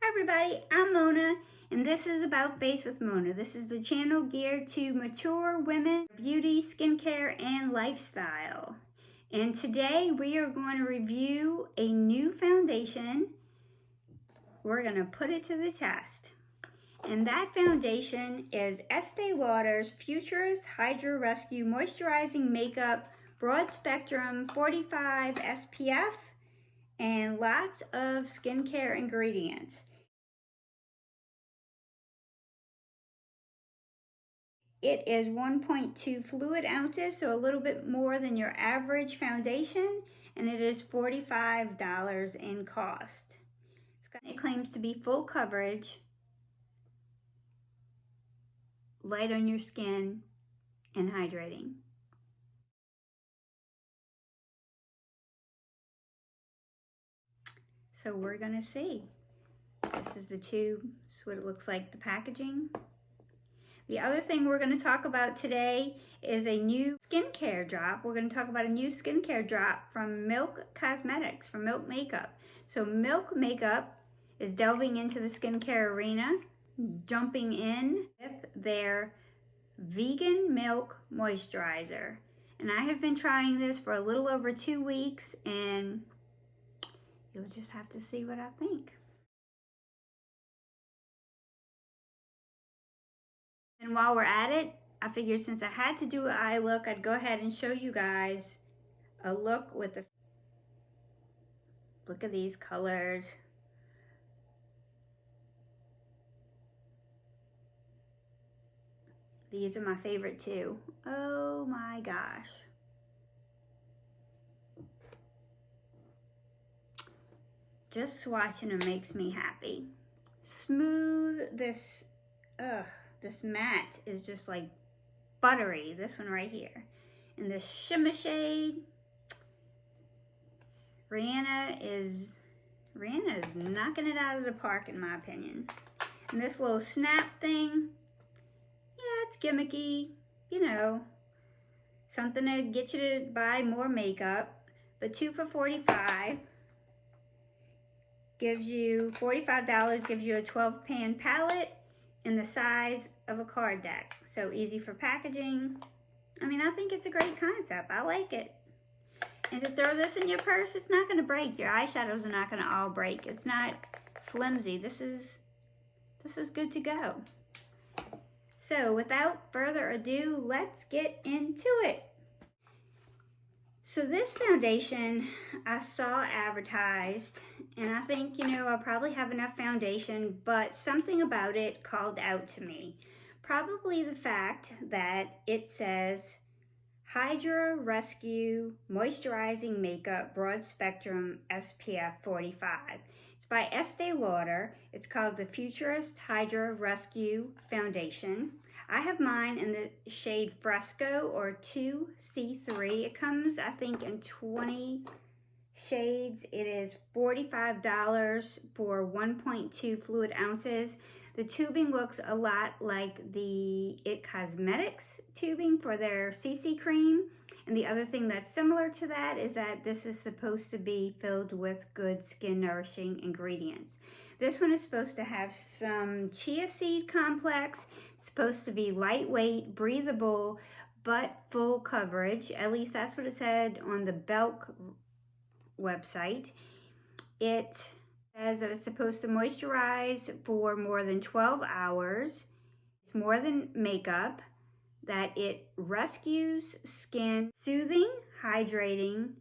Hi everybody, I'm Mona, and this is About Face with Mona. This is the channel geared to mature women, beauty, skincare, and lifestyle. And today we are going to review a new foundation. We're going to put it to the test. And that foundation is Estee Lauder's Futurist Hydrating Moisturizing Makeup Broad Spectrum 45 SPF and lots of skincare ingredients. It is 1.2 fluid ounces, so a little bit more than your average foundation, and it is $45 in cost. It claims to be full coverage, light on your skin, and hydrating. So we're gonna see. This is the tube. This is what it looks like, the packaging. The other thing we're going to talk about today is a new skincare drop. We're going to talk about a new skincare drop from Milk Cosmetics, from Milk Makeup. So Milk Makeup is delving into the skincare arena, jumping in with their vegan milk moisturizer. And I have been trying this for a little over 2 weeks, and you'll just have to see what I think. And while we're at it, I figured since I had to do an eye look, I'd go ahead and show you guys a look with the, look at these colors. These are my favorite too. Oh my gosh. Just swatching them makes me happy. Smooth, this matte is just like buttery, this one right here. And this shimmer shade, Rihanna is knocking it out of the park in my opinion. And this little snap thing, yeah, it's gimmicky, you know, something to get you to buy more makeup. But 2 for $45 gives you $45, gives you a 12-pan palette in the size of a card deck. So easy for packaging. I mean, I think it's a great concept. I like it. And to throw this in your purse, it's not going to break. Your eyeshadows are not going to all break. It's not flimsy. This is good to go. So without further ado, let's get into it. So this foundation I saw advertised, and I think, you know, I probably have enough foundation, but something about it called out to me. Probably the fact that it says Hydra Rescue Moisturizing Makeup Broad Spectrum SPF 45. It's by Estee Lauder. It's called the Futurist Hydra Rescue Foundation. I have mine in the shade Fresco or 2C3. It comes, I think, in 20 shades. It is $45 for 1.2 fluid ounces. The tubing looks a lot like the It Cosmetics tubing for their CC cream. And the other thing that's similar to that is that this is supposed to be filled with good skin nourishing ingredients. This one is supposed to have some chia seed complex. It's supposed to be lightweight, breathable, but full coverage. At least that's what it said on the Belk website. It says that it's supposed to moisturize for more than 12 hours. It's more than makeup, that it rescues skin, soothing, hydrating,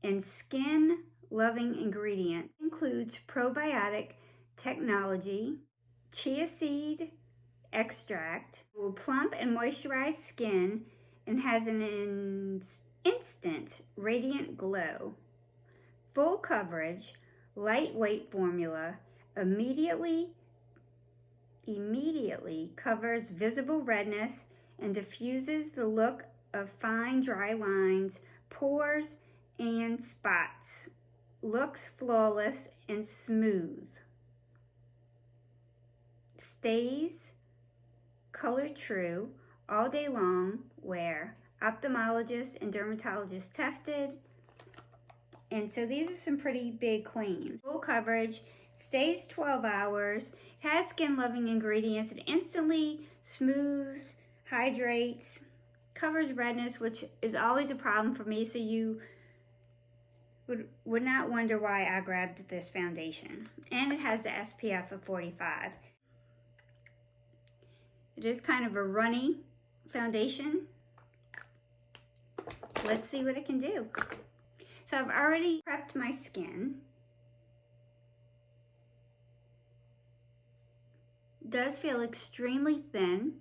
and skin loving ingredients. It includes probiotic technology, chia seed extract, will plump and moisturize skin, and has an instant radiant glow. Full coverage, lightweight formula, immediately covers visible redness and diffuses the look of fine dry lines, pores, and spots. Looks flawless and smooth. Stays color true all day long wear. Ophthalmologist and dermatologist tested. And so these are some pretty big claims. Full coverage, stays 12 hours. It has skin-loving ingredients. It instantly smooths, hydrates, covers redness, which is always a problem for me, so you would not wonder why I grabbed this foundation. And it has the SPF of 45. It is kind of a runny foundation. Let's see what it can do. So I've already prepped my skin. It does feel extremely thin.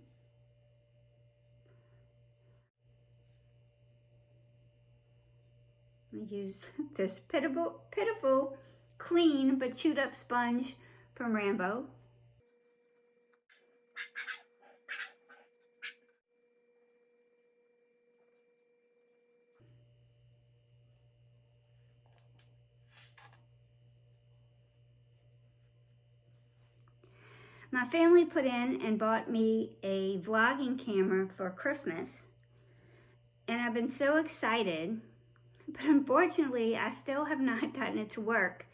I use this pitiful, clean but chewed up sponge from Rambo. My family put in and bought me a vlogging camera for Christmas, and I've been so excited, but unfortunately I still have not gotten it to work.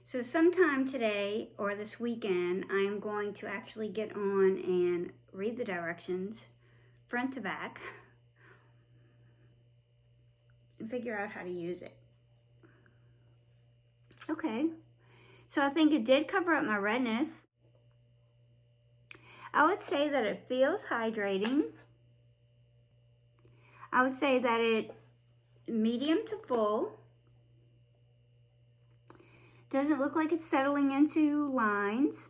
So sometime today or this weekend, I am going to actually get on and read the directions front to back and figure out how to use it. Okay, so I think it did cover up my redness. I would say that it feels hydrating. I would say that it medium to full. Doesn't look like it's settling into lines.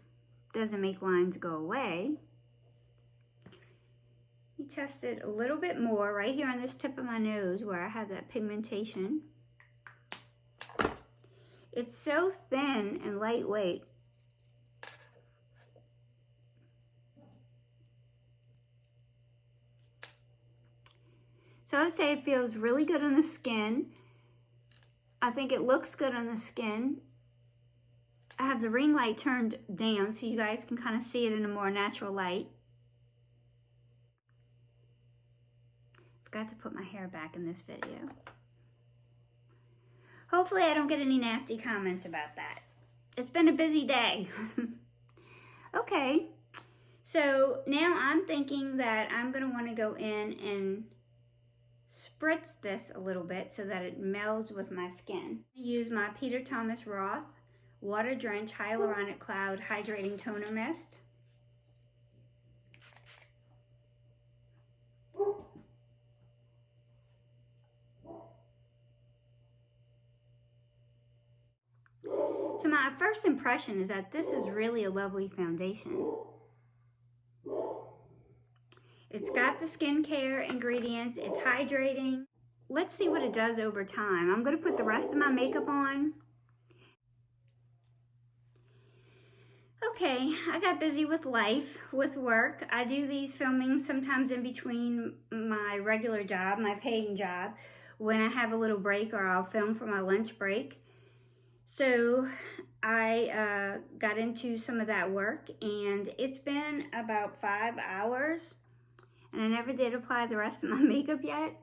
Doesn't make lines go away. You test it a little bit more right here on this tip of my nose where I have that pigmentation. It's so thin and lightweight. So I would say it feels really good on the skin. I think it looks good on the skin. I have the ring light turned down so you guys can kind of see it in a more natural light. Forgot to put my hair back in this video. Hopefully I don't get any nasty comments about that. It's been a busy day. Okay, so now I'm thinking that I'm gonna wanna go in and spritz this a little bit so that it melds with my skin. I use my Peter Thomas Roth Water Drench Hyaluronic Cloud Hydrating Toner Mist. So my first impression is that this is really a lovely foundation. It's got the skincare ingredients, it's hydrating. Let's see what it does over time. I'm gonna put the rest of my makeup on. Okay, I got busy with life, with work. I do these filmings sometimes in between my regular job, my paying job, when I have a little break or I'll film for my lunch break. So I got into some of that work and it's been about 5 hours. And I never did apply the rest of my makeup yet.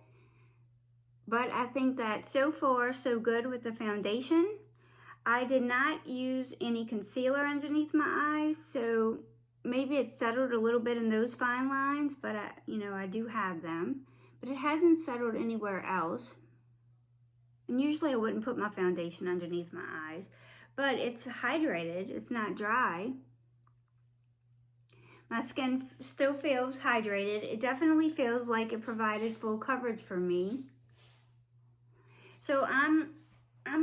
But I think that so far, so good with the foundation. I did not use any concealer underneath my eyes, so maybe it settled a little bit in those fine lines, but I do have them. But it hasn't settled anywhere else. And usually I wouldn't put my foundation underneath my eyes, but it's hydrated, it's not dry. My skin still feels hydrated. It definitely feels like it provided full coverage for me. So I'm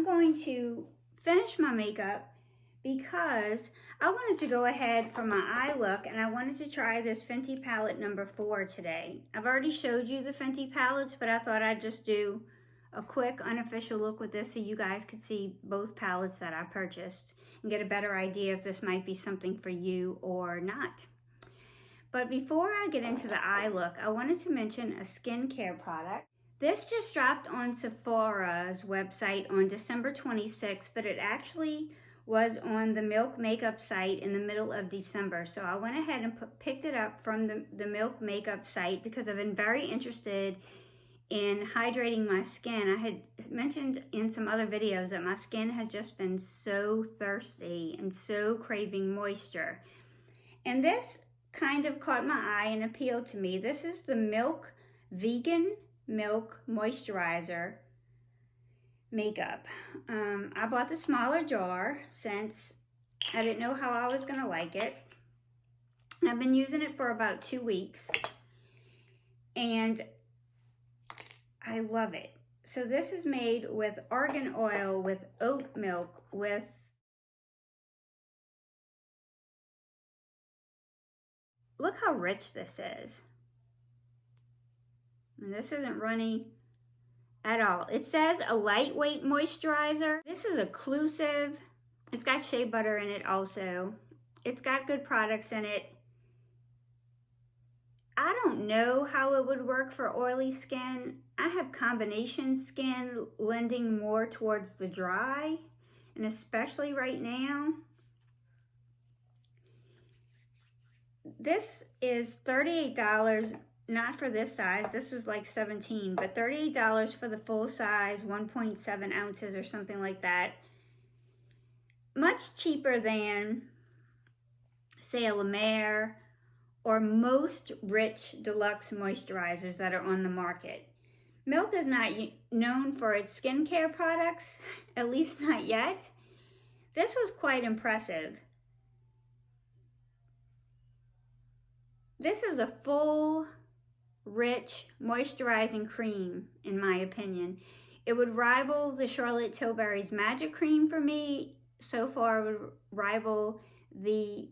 going to finish my makeup because I wanted to go ahead for my eye look and I wanted to try this Fenty palette number 4 today. I've already showed you the Fenty palettes, but I thought I'd just do a quick unofficial look with this so you guys could see both palettes that I purchased and get a better idea if this might be something for you or not. But before I get into the eye look, I wanted to mention a skincare product. This just dropped on Sephora's website on December 26th, but it actually was on the Milk Makeup site in the middle of December. So I went ahead and picked it up from the Milk Makeup site because I've been very interested in hydrating my skin. I had mentioned in some other videos that my skin has just been so thirsty and so craving moisture. And this kind of caught my eye and appealed to me. This is the Vegan Milk Moisturizer makeup. I bought the smaller jar since I didn't know how I was gonna like it. I've been using it for about 2 weeks and I love it. So this is made with argan oil, with oat milk, with look how rich this is. And this isn't runny at all. It says a lightweight moisturizer. This is occlusive. It's got shea butter in it also. It's got good products in it. I don't know how it would work for oily skin. I have combination skin lending more towards the dry, and especially right now. This is $38, not for this size. This was like $17, but $38 for the full size, 1.7 ounces or something like that. Much cheaper than, say, a La Mer or most rich deluxe moisturizers that are on the market. Milk is not known for its skincare products, at least not yet. This was quite impressive. This is a full, rich, moisturizing cream, in my opinion. It would rival the Charlotte Tilbury's Magic Cream for me. So far, it would rival the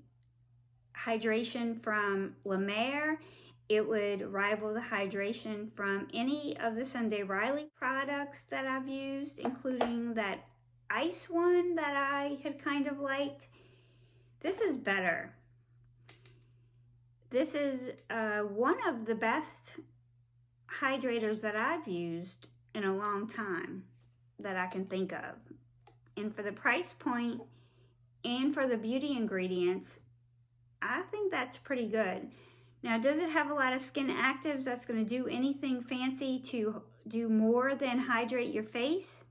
hydration from La Mer. It would rival the hydration from any of the Sunday Riley products that I've used, including that ice one that I had kind of liked. This is better. This is one of the best hydrators that I've used in a long time that I can think of. And for the price point and for the beauty ingredients, I think that's pretty good. Now, does it have a lot of skin actives that's going to do anything fancy to do more than hydrate your face?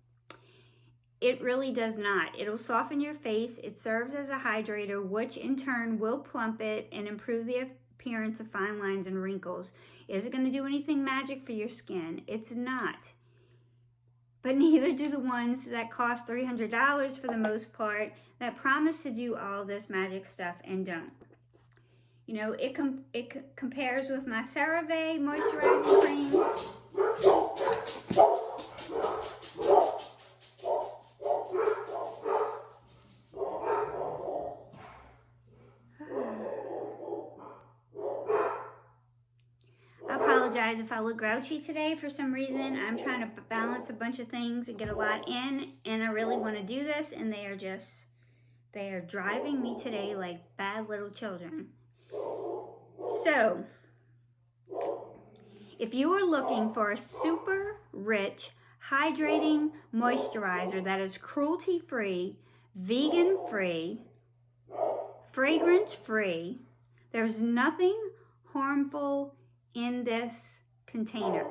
It really does not. It'll soften your face. It serves as a hydrator, which in turn will plump it and improve the appearance of fine lines and wrinkles. Is it going to do anything magic for your skin? It's not. But neither do the ones that cost $300 for the most part, that promise to do all this magic stuff and don't. You know, it compares with my CeraVe moisturizing cream. I apologize if I look grouchy today for some reason. I'm trying to balance a bunch of things and get a lot in, and I really want to do this, and they are driving me today like bad little children. So, if you are looking for a super rich, hydrating moisturizer that is cruelty-free, vegan-free, fragrance-free, there's nothing harmful in this container,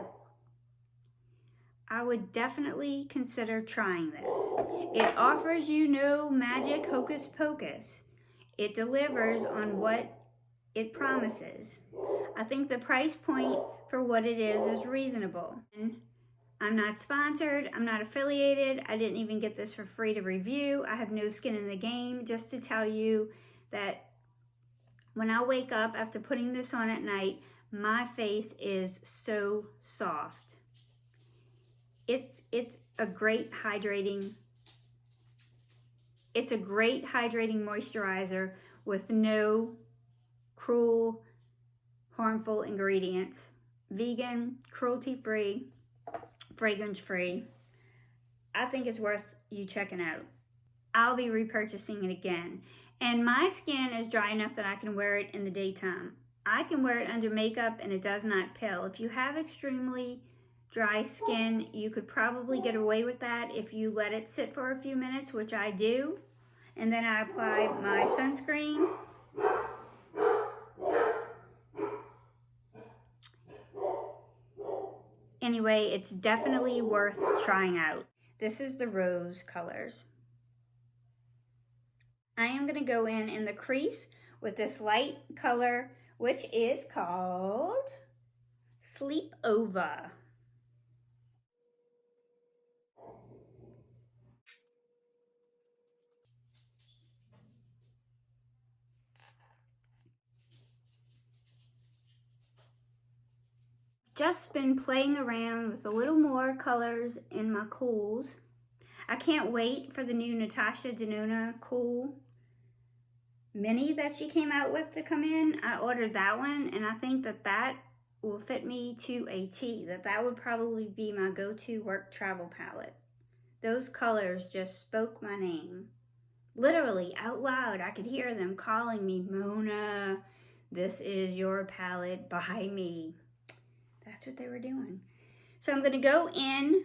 I would definitely consider trying this. It offers you no magic hocus pocus. It delivers on what it promises. I think the price point for what it is reasonable. I'm not sponsored, I'm not affiliated, I didn't even get this for free to review. I have no skin in the game, just to tell you that when I wake up after putting this on at night, my face is so soft. It's a great hydrating moisturizer with no cruel, harmful ingredients. Vegan, cruelty-free, fragrance-free. I think it's worth you checking out. I'll be repurchasing it again. And my skin is dry enough that I can wear it in the daytime. I can wear it under makeup and it does not pill. If you have extremely dry skin, you could probably get away with that if you let it sit for a few minutes, which I do. And then I apply my sunscreen. Anyway, it's definitely worth trying out. This is the rose colors. I am going to go in the crease with this light color, which is called Sleep Over. Just been playing around with a little more colors in my cools. I can't wait for the new Natasha Denona Cool Mini that she came out with to come in. I ordered that one, and I think that will fit me to a T. That would probably be my go-to work travel palette. Those colors just spoke my name. Literally, out loud, I could hear them calling me, Mona, this is your palette, buy me. That's what they were doing. So I'm going to go in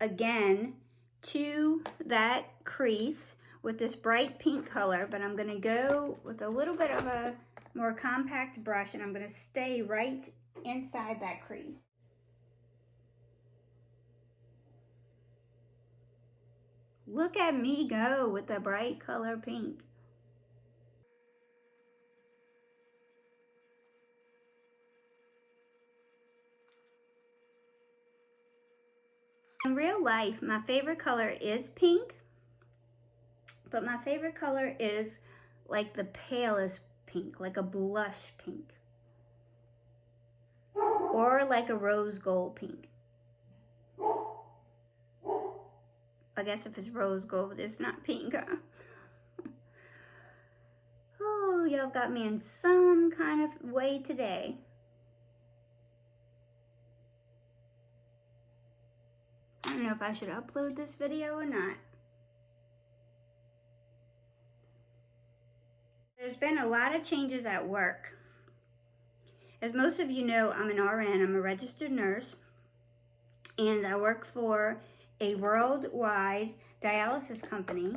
again to that crease with this bright pink color, but I'm going to go with a little bit of a more compact brush, and I'm going to stay right inside that crease. Look at me go with the bright color pink. In real life, my favorite color is pink, but my favorite color is like the palest pink, like a blush pink, or like a rose gold pink. I guess if it's rose gold, it's not pink, huh? Oh, y'all got me in some kind of way today. I don't know if I should upload this video or not. There's been a lot of changes at work. As most of you know, I'm an RN, I'm a registered nurse, and I work for a worldwide dialysis company.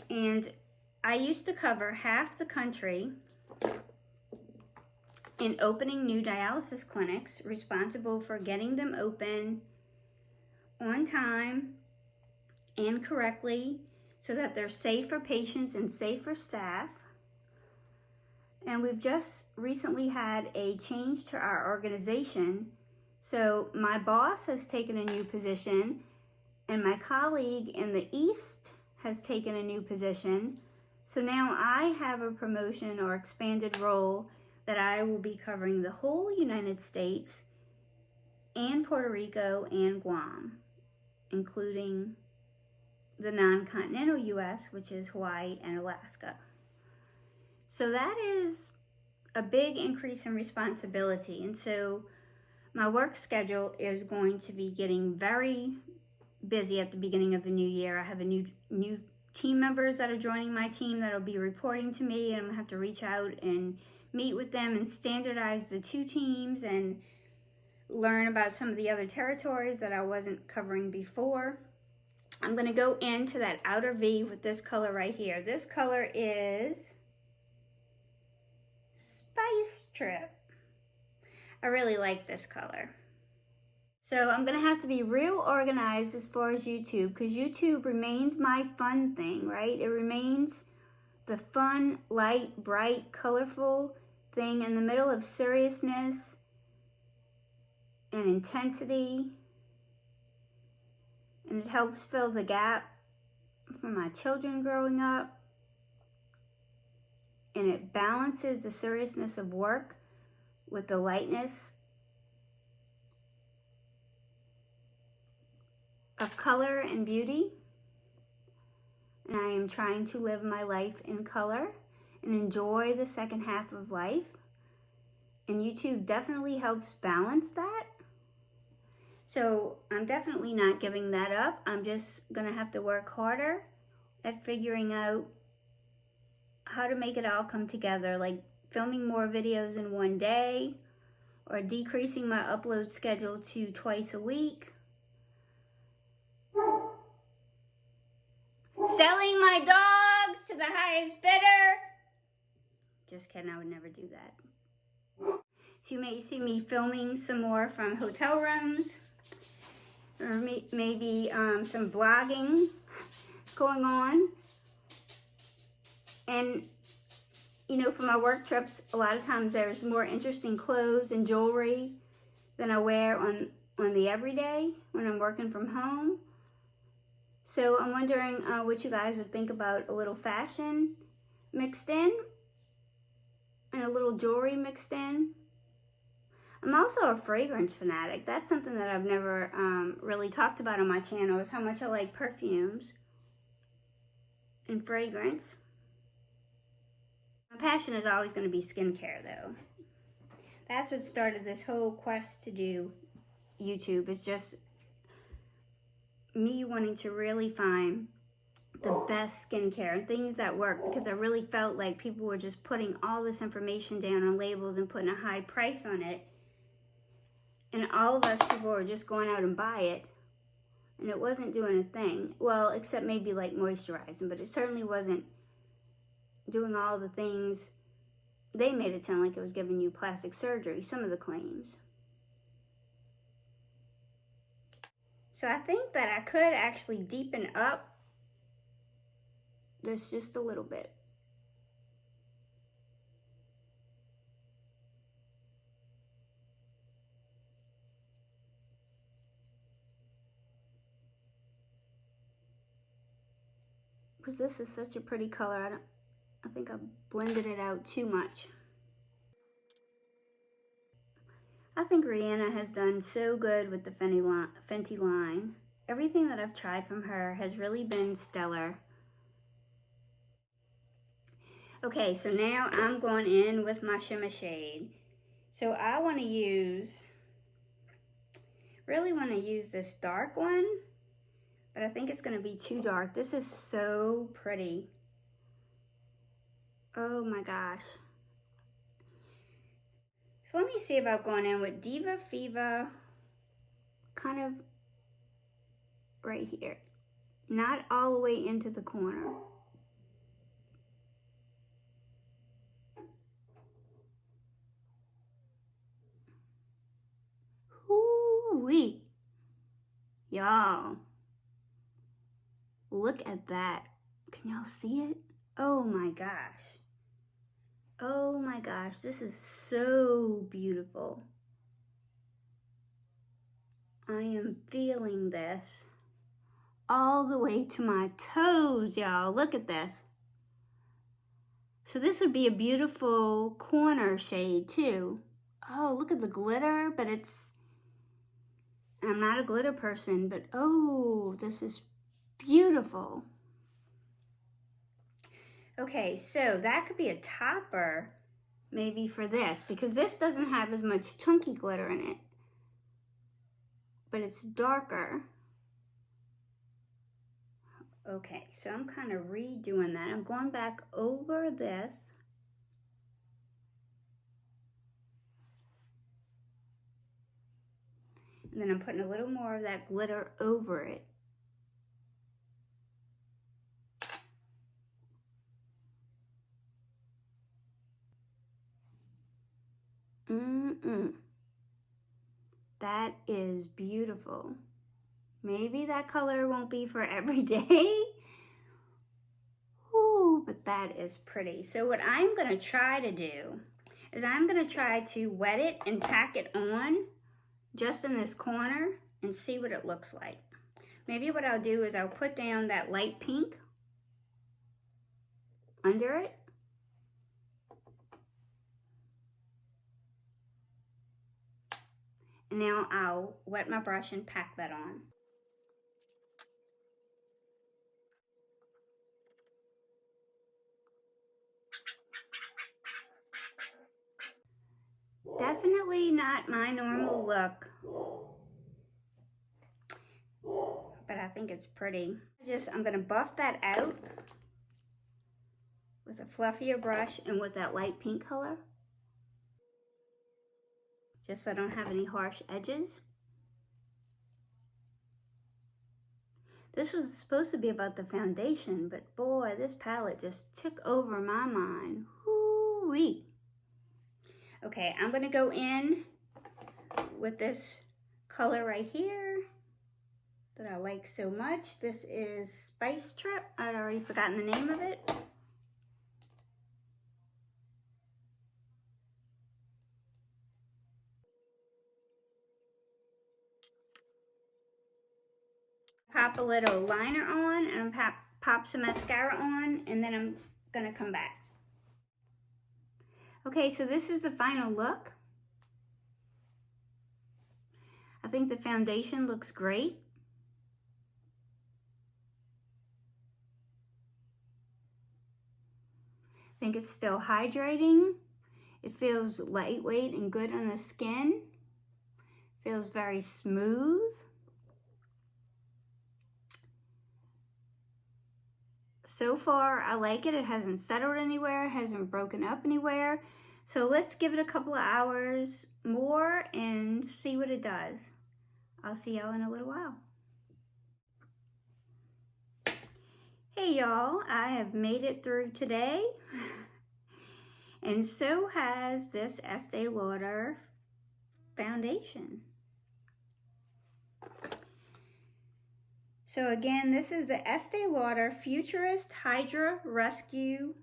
And I used to cover half the country in opening new dialysis clinics, responsible for getting them open on time and correctly so that they're safe for patients and safe for staff. And we've just recently had a change to our organization. So my boss has taken a new position, and my colleague in the East has taken a new position. So now I have a promotion or expanded role that I will be covering the whole United States and Puerto Rico and Guam, including the non-continental US, which is Hawaii and Alaska. So that is a big increase in responsibility. And so my work schedule is going to be getting very busy at the beginning of the new year. I have a new team members that are joining my team that will be reporting to me, and I'm gonna have to reach out and meet with them and standardize the two teams and learn about some of the other territories that I wasn't covering before. I'm gonna go into that outer V with this color right here. This color is Spice Trip. I really like this color. So I'm gonna have to be real organized as far as YouTube, because YouTube remains my fun thing, right? It remains the fun, light, bright, colorful thing in the middle of seriousness and intensity. And it helps fill the gap for my children growing up. And it balances the seriousness of work with the lightness of color and beauty. And I am trying to live my life in color and enjoy the second half of life. And YouTube definitely helps balance that. So I'm definitely not giving that up. I'm just gonna have to work harder at figuring out how to make it all come together, like filming more videos in one day, or decreasing my upload schedule to twice a week. Selling my dogs to the highest bidder. Just kidding, I would never do that. So you may see me filming some more from hotel rooms, or maybe some vlogging going on. And you know, for my work trips, a lot of times there's more interesting clothes and jewelry than I wear on the everyday when I'm working from home. So I'm wondering what you guys would think about a little fashion mixed in and a little jewelry mixed in. I'm also a fragrance fanatic. That's something that I've never really talked about on my channel, is how much I like perfumes and fragrance. My passion is always going to be skincare though. That's what started this whole quest to do YouTube, is just me wanting to really find the best skincare and things that work, because I really felt like people were just putting all this information down on labels and putting a high price on it. And all of us people were just going out and buy it, and it wasn't doing a thing. Well, except maybe like moisturizing, but it certainly wasn't doing all the things. They made it sound like it was giving you plastic surgery, some of the claims. So I think that I could actually deepen up this just a little bit. Because this is such a pretty color, I think I blended it out too much. I think Rihanna has done so good with the Fenty line. Everything that I've tried from her has really been stellar. Okay, so now I'm going in with my shimmer shade. So I want to really want to use this dark one, but I think it's going to be too dark. This is so pretty. Oh my gosh. So let me see about going in with Diva Fever, kind of right here. Not all the way into the corner. Hoo-wee. Y'all, look at that. Can y'all see it? Oh my gosh. Oh my gosh, this is so beautiful. I am feeling this all the way to my toes, y'all. Look at this. So this would be a beautiful corner shade too. Oh, look at the glitter, but I'm not a glitter person, but oh, this is beautiful. Okay, so that could be a topper maybe for this, because this doesn't have as much chunky glitter in it, but it's darker. Okay, so I'm kind of redoing that. I'm going back over this. And then I'm putting a little more of that glitter over it. That is beautiful. Maybe that color won't be for every day. Ooh, but that is pretty. So what I'm gonna try to do is I'm gonna try to wet it and pack it on just in this corner and see what it looks like. Maybe what I'll do is I'll put down that light pink under it. And now I'll wet my brush and pack that on. Definitely not my normal look, but I think it's pretty. I'm gonna buff that out with a fluffier brush and with that light pink color, just so I don't have any harsh edges. This was supposed to be about the foundation, but boy, this palette just took over my mind. Woo-wee. Okay, I'm gonna go in with this color right here that I like so much. This is Spice Trip. I'd already forgotten the name of it. Pop a little liner on and pop some mascara on, and then I'm gonna come back. Okay, so this is the final look. I think the foundation looks great. I think it's still hydrating. It feels lightweight and good on the skin. Feels very smooth. So far, I like it. It hasn't settled anywhere, hasn't broken up anywhere. So let's give it a couple of hours more and see what it does. I'll see y'all in a little while. Hey y'all, I have made it through today. And so has this Estee Lauder foundation. So again, this is the Estee Lauder Futurist Rescue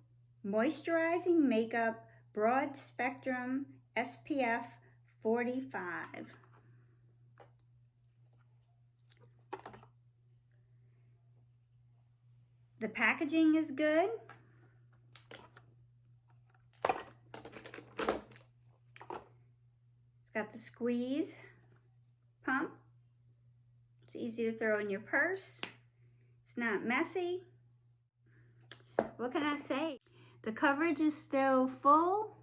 Moisturizing Makeup Broad Spectrum SPF 45. The packaging is good. It's got the squeeze pump. It's easy to throw in your purse. It's not messy. What can I say? The coverage is still full.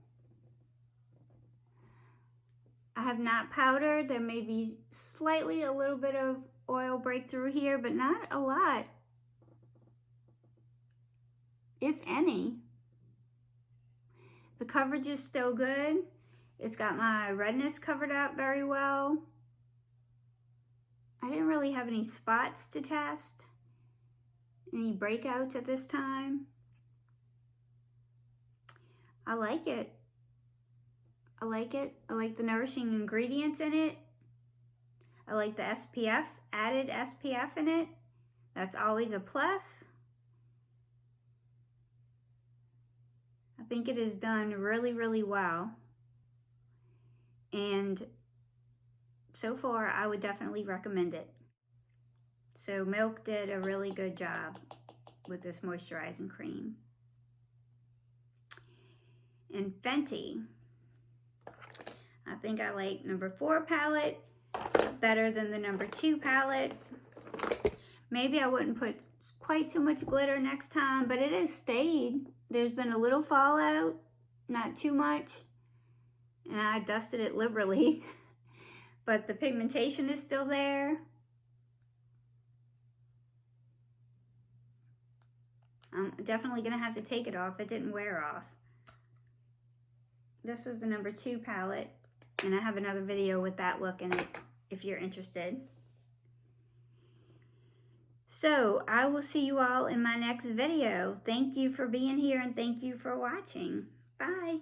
I have not powdered. There may be slightly a little bit of oil breakthrough here, but not a lot, if any. The coverage is still good. It's got my redness covered up very well. I didn't really have any spots to test, any breakouts at this time. I like it. I like it. I like the nourishing ingredients in it. I like the SPF, added SPF in it. That's always a plus. I think it is done really, really well. And so far, I would definitely recommend it. So Milk did a really good job with this moisturizing cream. And Fenty, I think I like number 4 palette better than the number 2 palette. Maybe I wouldn't put quite too much glitter next time, but it has stayed. There's been a little fallout, not too much, and I dusted it liberally, but the pigmentation is still there. I'm definitely gonna have to take it off. It didn't wear off. This is the number 2 palette, and I have another video with that look in it if you're interested. So I will see you all in my next video. Thank you for being here and thank you for watching. Bye.